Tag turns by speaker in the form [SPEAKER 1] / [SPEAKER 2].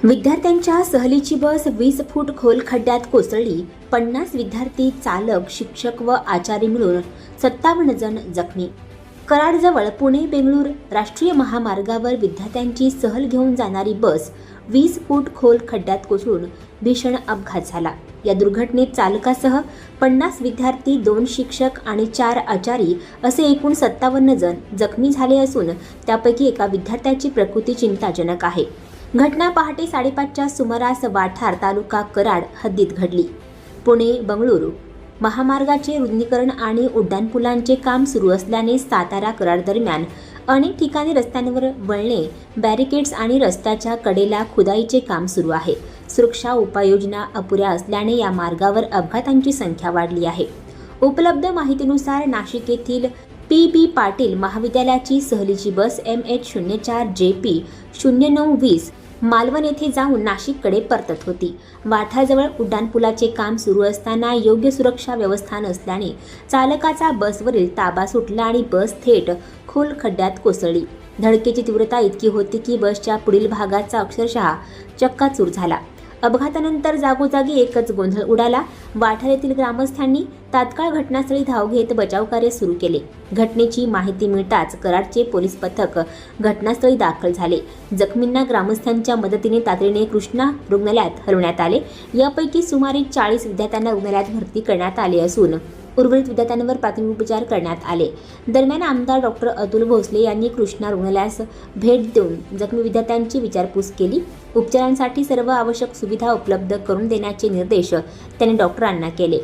[SPEAKER 1] विद्यार्थ्यांच्या सहलीची बस 20 फूट खोल खड्ड्यात कोसळली. 50 विद्यार्थी, चालक, शिक्षक व आचारी मिळून 57 जण जखमी. कराडजवळ पुणे-बेंगळूर राष्ट्रीय महामार्गावर विद्यार्थ्यांची सहल घेऊन जाणारी बस 20 फूट खोल खड्ड्यात कोसळून भीषण अपघात झाला. या दुर्घटनेत चालकासह 50 विद्यार्थी, 2 शिक्षक आणि 4 आचारी असे एकूण 57 जण जखमी झाले असून त्यापैकी एका विद्यार्थ्याची प्रकृती चिंताजनक आहे. घटना पहाटे 5:30च्या सुमारास वाठार तालुका कराड हद्दीत घडली. पुणे-बंगळुरू महामार्गाचे रुंदीकरण आणि उड्डाणपुलांचे काम सुरू असल्याने सातारा कराड दरम्यान अनेक ठिकाणी रस्त्यांवर वळणे, बॅरिकेड्स आणि रस्त्याच्या कडेला खुदाईचे काम सुरू आहे. सुरक्षा उपाययोजना अपुऱ्या असल्याने या मार्गावर अपघातांची संख्या वाढली आहे. उपलब्ध माहितीनुसार नाशिक येथील पी.बी. पाटील महाविद्यालयाची सहलीची बस MH04 JP 0920 मालवण येथे जाऊन नाशिककडे परतत होती. वाठाजवळ उड्डाणपुलाचे काम सुरू असताना योग्य सुरक्षा व्यवस्था नसल्याने चालकाचा बसवरील ताबा सुटला आणि बस थेट खोल खड्ड्यात कोसळली. धडकेची तीव्रता इतकी होती की बसच्या पुढील भागाचा अक्षरशः चक्काचूर झाला. अपघातानंतर जागोजागी एकच गोंधळ उडाला. वाठार येथील ग्रामस्थांनी तात्काळ घटनास्थळी धाव घेत बचावकार्य सुरू केले. घटनेची माहिती मिळताच कराडचे पोलीस पथक घटनास्थळी दाखल झाले. जखमींना ग्रामस्थांच्या मदतीने तातडीने कृष्णा रुग्णालयात हलवण्यात आले. यापैकी सुमारे 40 विद्यार्थ्यांना रुग्णालयात भरती करण्यात आले असून उर्वरित विद्यार्थ्यांवर प्राथमिक उपचार करण्यात आले. दरम्यान आमदार डॉ. अतुल भोसले यांनी कृष्णा रुग्णालयास भेट देऊन जखमी विद्यार्थ्यांची विचारपूस केली. उपचारांसाठी सर्व आवश्यक सुविधा उपलब्ध करून देण्याचे निर्देश त्यांनी डॉक्टरांना केले.